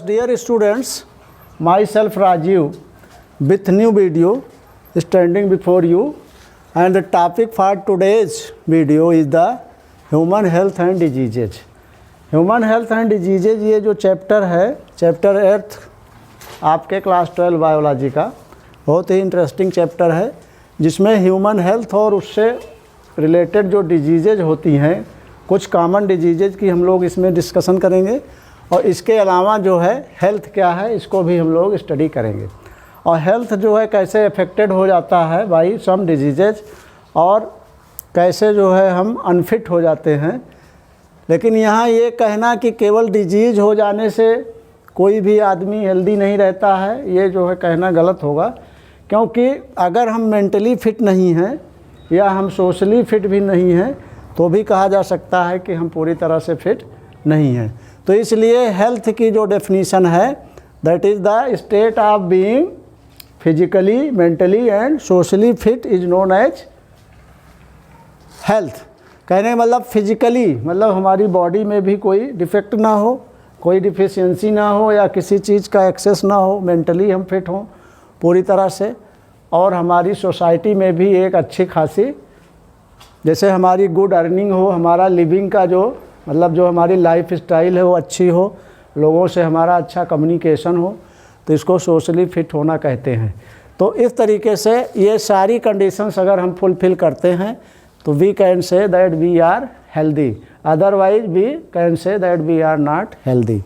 Dear students, myself Rajiv with new video standing before you, and the topic for today's video is the human health and diseases. Human health and diseases ये जो chapter है, chapter 8 आपके class 12 biology का बहुत ही interesting chapter है, जिसमें human health और उससे रिलेटेड जो डिजीज़ेज होती हैं, कुछ कॉमन डिजीज़ेज की हम लोग इसमें डिस्कशन करेंगे, और इसके अलावा जो है हेल्थ क्या है इसको भी हम लोग स्टडी करेंगे। और हेल्थ जो है कैसे अफेक्टेड हो जाता है बाई सम डिजीज़ेज, और कैसे जो है हम अनफिट हो जाते हैं। लेकिन यहाँ ये कहना कि केवल डिजीज़ हो जाने से कोई भी आदमी हेल्दी नहीं रहता है, ये जो है कहना गलत होगा, क्योंकि अगर हम मेंटली फिट नहीं हैं या हम सोशली फिट भी नहीं हैं तो भी कहा जा सकता है कि हम पूरी तरह से फिट नहीं हैं। तो इसलिए हेल्थ की जो डेफिनीशन है, that is the state of being physically, mentally and socially fit is known as health. कहने का मतलब फिजिकली मतलब हमारी बॉडी में भी कोई डिफेक्ट ना हो, कोई डिफिशियंसी ना हो या किसी चीज़ का एक्सेस ना हो, मेंटली हम फिट हों पूरी तरह से, और हमारी सोसाइटी में भी एक अच्छी खासी, जैसे हमारी गुड अर्निंग हो, हमारा लिविंग का जो मतलब जो हमारी लाइफ स्टाइल है वो अच्छी हो, लोगों से हमारा अच्छा कम्युनिकेशन हो, तो इसको सोशली फिट होना कहते हैं। तो इस तरीके से ये सारी कंडीशंस अगर हम फुलफ़िल करते हैं तो we can say that we are healthy, otherwise we can say that we are not healthy.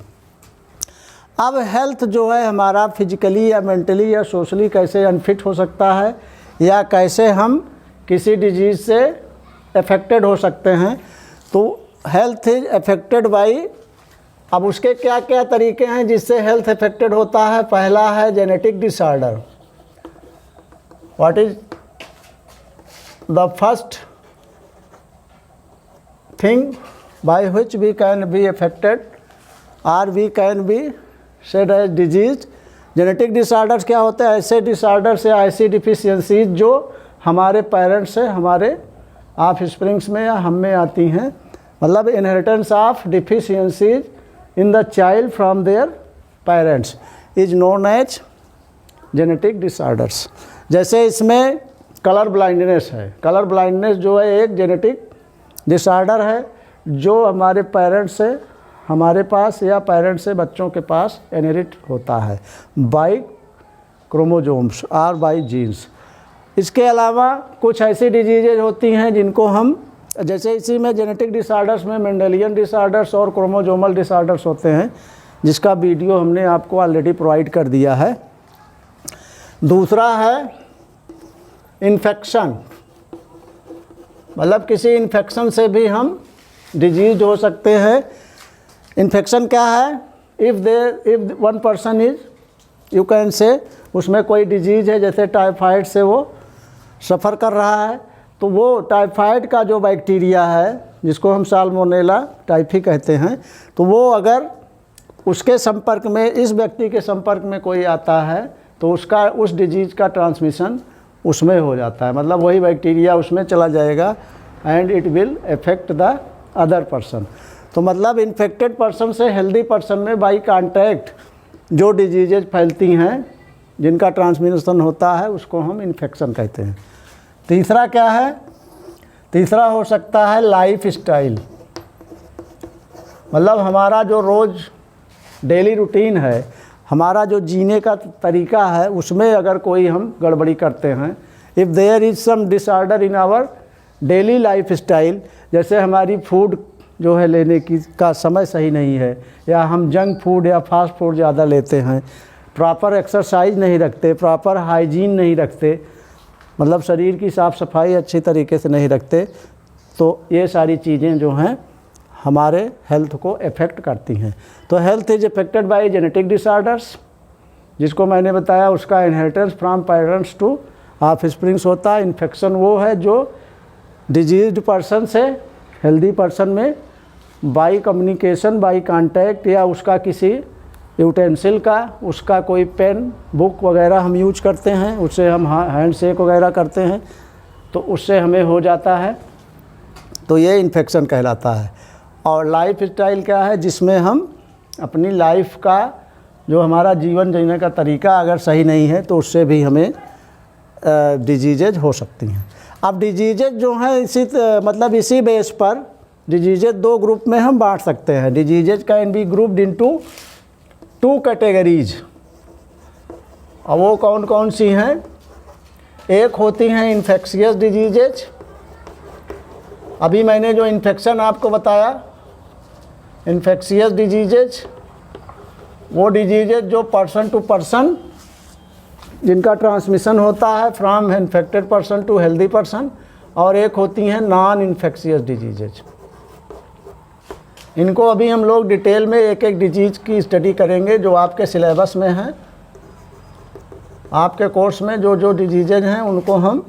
अब हेल्थ जो है हमारा फिजिकली या मेंटली या सोशली कैसे अनफिट हो सकता है, या कैसे हम किसी डिजीज़ से अफेक्टेड हो सकते हैं। तो हेल्थ इज अफेक्टेड बाई, अब उसके क्या क्या तरीके हैं जिससे हेल्थ अफेक्टेड होता है। पहला है genetic disorder. What is the first thing by which we can be affected और we can be said as disease. Genetic disorders क्या होते हैं? ऐसे डिसऑर्डर्स या ऐसी डिफिशियंसीज जो हमारे पेरेंट्स से हमारे ऑफ स्प्रिंग्स में या हम में आती हैं, मतलब inheritance of deficiencies in the child from their parents is known as genetic disorders. जैसे इसमें कलर ब्लाइंडनेस है। कलर ब्लाइंडनेस जो है एक जेनेटिक डिसऑर्डर है जो हमारे पेरेंट्स से हमारे पास या पेरेंट्स से बच्चों के पास इनहेरिट होता है बाय क्रोमोजोम्स और बाय जीन्स। इसके अलावा कुछ ऐसी डिजीजेज होती हैं जिनको हम, जैसे इसी में जेनेटिक डिसऑर्डर्स में मेंडेलियन डिसऑर्डर्स और क्रोमोजोमल डिसऑर्डर्स होते हैं, जिसका वीडियो हमने आपको ऑलरेडी प्रोवाइड कर दिया है। दूसरा है इन्फेक्शन, मतलब किसी इन्फेक्शन से भी हम डिजीज हो सकते हैं। इन्फेक्शन क्या है? If one person is, you can say उसमें कोई डिजीज़ है, जैसे टाइफाइड से वो सफ़र कर रहा है, तो वो टाइफाइड का जो बैक्टीरिया है जिसको हम साल्मोनेला टाइफी कहते हैं, तो वो अगर उसके संपर्क में, इस व्यक्ति के संपर्क में कोई आता है तो उसका उस डिजीज़ का ट्रांसमिशन उसमें हो जाता है, मतलब वही बैक्टीरिया उसमें चला जाएगा and it will affect the other person. तो मतलब इन्फेक्टेड पर्सन से हेल्दी पर्सन में बाई कांटेक्ट जो डिजीजेज फैलती हैं, जिनका ट्रांसमिशन होता है, उसको हम इन्फेक्शन कहते हैं। तीसरा क्या है? तीसरा हो सकता है लाइफ स्टाइल, मतलब हमारा जो रोज़ डेली रूटीन है, हमारा जो जीने का तरीका है, उसमें अगर कोई हम गड़बड़ी करते हैं, if there is some disorder in our daily life style, जैसे हमारी फूड जो है लेने की का समय सही नहीं है, या हम जंक फूड या फास्ट फूड ज़्यादा लेते हैं, प्रॉपर एक्सरसाइज नहीं रखते, प्रॉपर हाइजीन नहीं रखते, मतलब शरीर की साफ़ सफाई अच्छी तरीके से नहीं रखते, तो ये सारी चीज़ें जो हैं हमारे हेल्थ को अफेक्ट करती हैं। तो health is affected by genetic disorders, जिसको मैंने बताया उसका inheritance from parents two of springs होता है। इन्फेक्शन वो है जो डिजीज्ड पर्सन से हेल्दी पर्सन में बाई कम्युनिकेशन, बाई कांटेक्ट, या उसका किसी यूटेंसिल का, उसका कोई पेन, बुक वगैरह हम यूज करते हैं, उससे हम हैंड शेक वगैरह करते हैं, तो उससे हमें हो जाता है, तो ये इन्फेक्शन कहलाता है। और लाइफ स्टाइल क्या है? जिसमें हम अपनी लाइफ का जो हमारा जीवन जीने का तरीका अगर सही नहीं है तो उससे भी हमें डिजीजेज हो सकती हैं। अब डिजीजेज जो हैं मतलब इसी बेस पर डिजीजेज 2 ग्रुप में हम बांट सकते हैं। Diseases can be grouped into 2 categories. और वो कौन कौन सी हैं? एक होती हैं इन्फेक्शियस डिजीजेज। अभी मैंने जो इन्फेक्शन आपको बताया, इन्फेक्शियस डिजीजेज, वो डिजीजेज जो पर्सन टू पर्सन, जिनका ट्रांसमिशन होता है from infected person to healthy person. और एक होती हैं नॉन इन्फेक्शियस डिजीजेज। इनको अभी हम लोग डिटेल में एक एक डिजीज़ की स्टडी करेंगे जो आपके सिलेबस में है। आपके कोर्स में जो जो डिजीजेज हैं उनको हम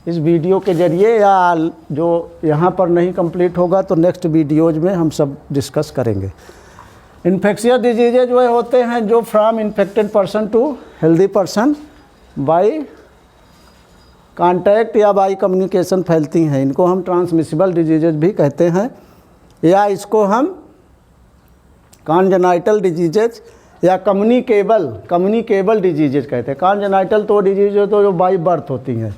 इस वीडियो के ज़रिए, या जो यहाँ पर नहीं कंप्लीट होगा तो नेक्स्ट वीडियोज़ में हम सब डिस्कस करेंगे। इन्फेक्शियस डिजीजेज वह होते हैं जो from infected person to healthy person by contact या बाय कम्युनिकेशन फैलती हैं। इनको हम ट्रांसमिसिबल डिजीजेज भी कहते हैं, या इसको हम कॉन्जेनाइटल डिजीजेज या कम्युनिकेबल डिजीजेज कहते हैं। कॉन्जेनाइटल तो डिजीज तो जो बाई बर्थ होती हैं,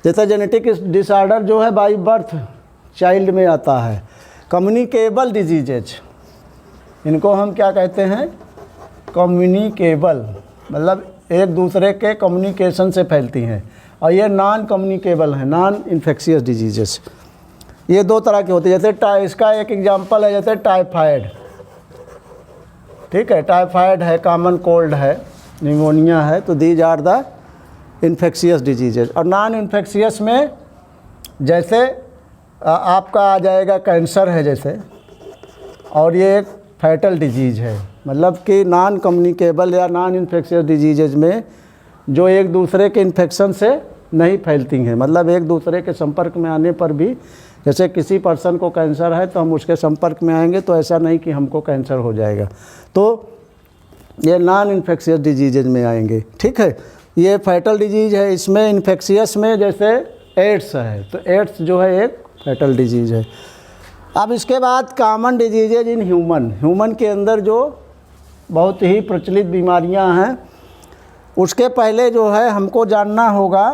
जैसे जेनेटिक डिसऑर्डर जो है बाई बर्थ चाइल्ड में आता है। कम्युनिकेबल डिजीजेज, इनको हम क्या कहते हैं? कम्युनिकेबल, मतलब एक दूसरे के कम्युनिकेशन से फैलती हैं। और ये नॉन कम्युनिकेबल हैं, नॉन इन्फेक्शियस डिजीजेस। ये 2 तरह के होते हैं। जैसे इसका एक एग्जांपल है जैसे टाइफाइड, ठीक है, टाइफाइड है, कॉमन कोल्ड है, निमोनिया है, तो these are the infectious diseases. और नॉन इन्फेक्शियस में जैसे आपका आ जाएगा कैंसर है जैसे, और ये एक फैटल डिजीज़ है। मतलब कि नॉन कम्युनिकेबल या नॉन इन्फेक्शियस डिजीजेज में जो एक दूसरे के इन्फेक्शन से नहीं फैलती हैं, मतलब एक दूसरे के संपर्क में आने पर भी, जैसे किसी पर्सन को कैंसर है तो हम उसके संपर्क में आएंगे तो ऐसा नहीं कि हमको कैंसर हो जाएगा, तो ये नॉन इन्फेक्शियस डिजीजेज में आएंगे, ठीक है। ये फैटल डिजीज़ है। इसमें इन्फेक्शियस में जैसे एड्स है, तो एड्स जो है एक फैटल डिजीज़ है। अब इसके बाद कॉमन डिजीजेज इन ह्यूमन के अंदर जो बहुत ही प्रचलित बीमारियां हैं, उसके पहले जो है हमको जानना होगा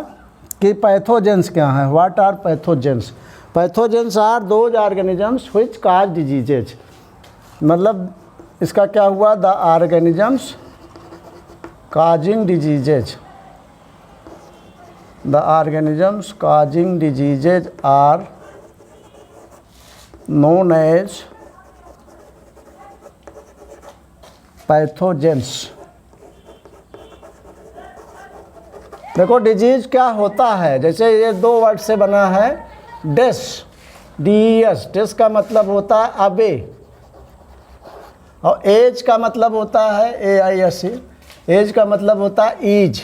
कि पैथोजेंस क्या हैं। What are pathogens? Pathogens are those organisms which cause diseases. मतलब इसका क्या हुआ? The organisms causing diseases, the organisms causing diseases are known as pathogens. देखो डिजीज क्या होता है, जैसे ये 2 वर्ड से बना है, डेस, DES। डेस का मतलब होता है अबे, और एज का मतलब होता है AISE। एज का मतलब होता है ईज।